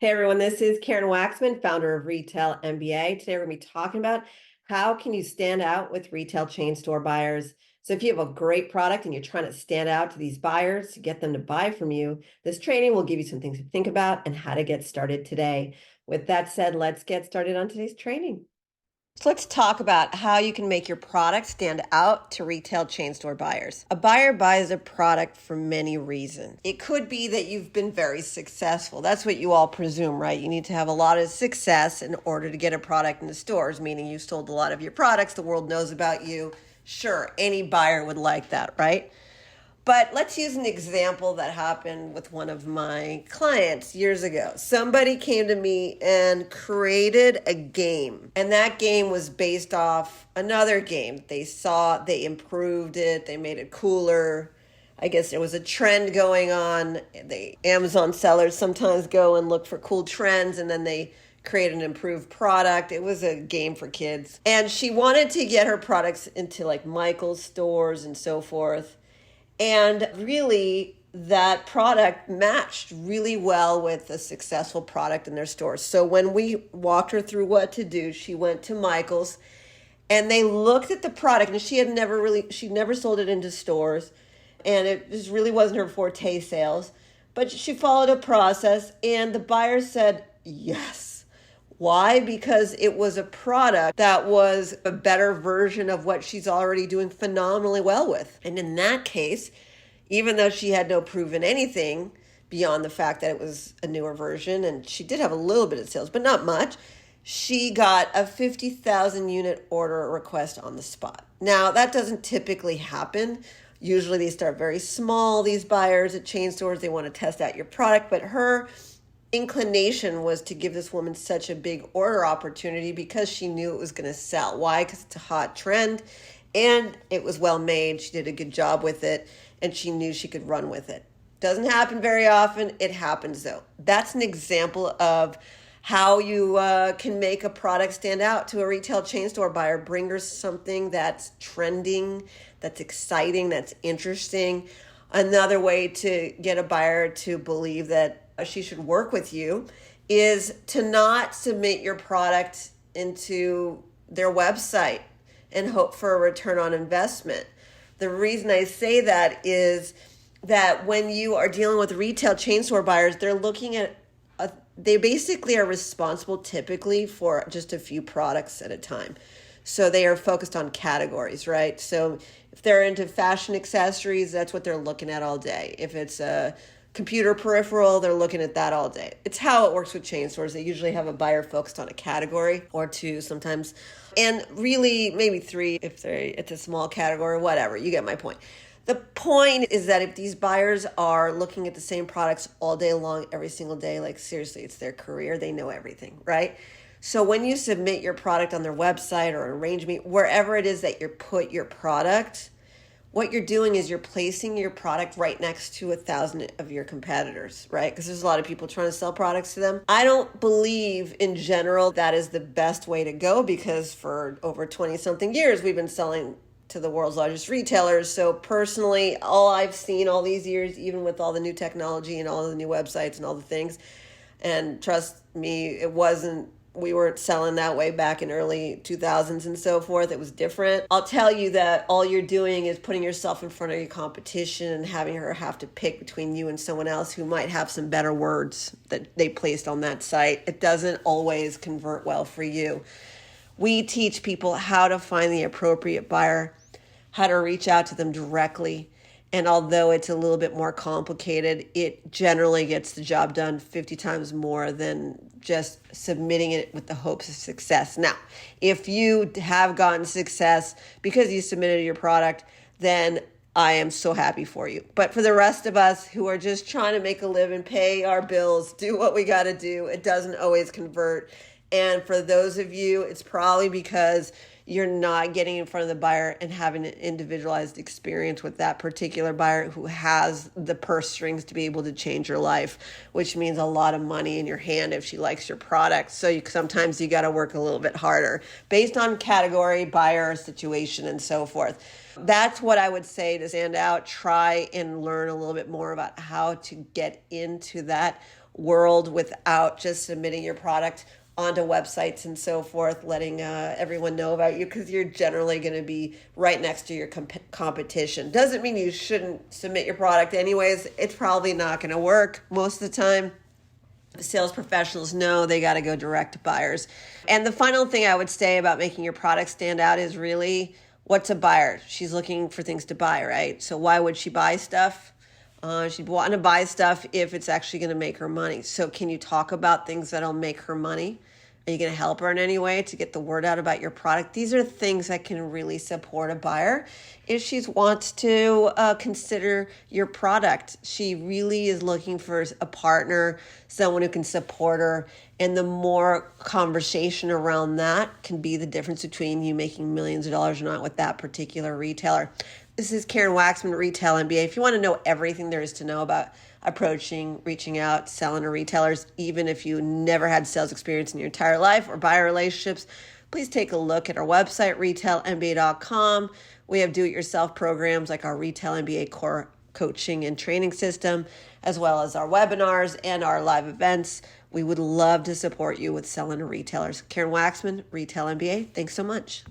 Hey everyone, this is Karen Waksman, founder of Retail MBA. Today we're going to be talking about how can you stand out with retail chain store buyers. So if you have a great product and you're trying to stand out to these buyers to get them to buy from you, this training will give you some things to think about and how to get started today. With that said, let's get started on today's training. So let's talk about how you can make your product stand out to retail chain store buyers. A buyer buys a product for many reasons. It could be that you've been very successful. That's what you all presume, right? You need to have a lot of success in order to get a product in the stores, meaning you sold a lot of your products, the world knows about you. Sure, any buyer would like that, right? But let's use an example that happened with one of my clients years ago. Somebody came to me and created a game, and that game was based off another game. They improved it, they made it cooler. I guess there was a trend going on. The Amazon sellers sometimes go and look for cool trends, and then they create an improved product. It was a game for kids. And she wanted to get her products into like Michael's stores and so forth. And really, that product matched really well with a successful product in their stores. So when we walked her through what to do, she went to Michael's and they looked at the product, and she'd never sold it into stores, and it just really wasn't her forte, sales. But she followed a process, and the buyer said yes. Why? Because it was a product that was a better version of what she's already doing phenomenally well with. And in that case, even though she had no proven anything beyond the fact that it was a newer version, and she did have a little bit of sales, but not much, she got a 50,000 unit order request on the spot. Now, that doesn't typically happen. Usually they start very small, these buyers at chain stores. They want to test out your product, but her inclination was to give this woman such a big order opportunity because she knew it was going to sell. Why? Because it's a hot trend and it was well made. She did a good job with it and she knew she could run with it. Doesn't happen very often. It happens though. That's an example of how you can make a product stand out to a retail chain store buyer. Bring her something that's trending, that's exciting, that's interesting. Another way to get a buyer to believe that she should work with you is to not submit your product into their website and hope for a return on investment. The reason I say that is that when you are dealing with retail chain store buyers, they're looking at they basically are responsible typically for just a few products at a time. So they are focused on categories, right? So if they're into fashion accessories, that's what they're looking at all day. If it's a computer peripheral, they're looking at that all day. It's how it works with chain stores. They usually have a buyer focused on a category or two sometimes, and really maybe three if it's a small category, whatever. You get my point. The point is that if these buyers are looking at the same products all day long, every single day, like seriously, it's their career. They know everything, right? So when you submit your product on their website or arrange me, wherever it is that you put your product, what you're doing is you're placing your product right next to 1,000 of your competitors, right? Because there's a lot of people trying to sell products to them. I don't believe in general that is the best way to go because for over 20 something years, we've been selling to the world's largest retailers. So personally, all I've seen all these years, even with all the new technology and all the new websites and all the things, and trust me, we weren't selling that way back in early 2000s and so forth. It was different. I'll tell you that all you're doing is putting yourself in front of your competition and having her have to pick between you and someone else who might have some better words that they placed on that site. It doesn't always convert well for you. We teach people how to find the appropriate buyer, how to reach out to them directly. And although it's a little bit more complicated, it generally gets the job done 50 times more than just submitting it with the hopes of success. Now, if you have gotten success because you submitted your product, then I am so happy for you. But for the rest of us who are just trying to make a living, pay our bills, do what we got to do, it doesn't always convert. And for those of you, it's probably because you're not getting in front of the buyer and having an individualized experience with that particular buyer who has the purse strings to be able to change your life, which means a lot of money in your hand if she likes your product. So sometimes you got to work a little bit harder based on category, buyer, situation, and so forth. That's what I would say to stand out. Try and learn a little bit more about how to get into that world without just submitting your product onto websites and so forth, letting everyone know about you, because you're generally going to be right next to your competition. Doesn't mean you shouldn't submit your product anyways. It's probably not going to work most of the time. The sales professionals know they got to go direct to buyers. And the final thing I would say about making your product stand out is really, what's a buyer? She's looking for things to buy, right? So why would she buy stuff? She'd want to buy stuff if it's actually going to make her money. So can you talk about things that'll make her money? Are you going to help her in any way to get the word out about your product? These are things that can really support a buyer if she wants to consider your product. She really is looking for a partner, someone who can support her. And the more conversation around that can be the difference between you making millions of dollars or not with that particular retailer. This is Karen Waksman, Retail MBA. If you want to know everything there is to know about approaching, reaching out, selling to retailers, even if you never had sales experience in your entire life or buyer relationships, please take a look at our website, retailmba.com. We have do-it-yourself programs like our Retail MBA core coaching and training system, as well as our webinars and our live events. We would love to support you with selling to retailers. Karen Waksman, Retail MBA. Thanks so much.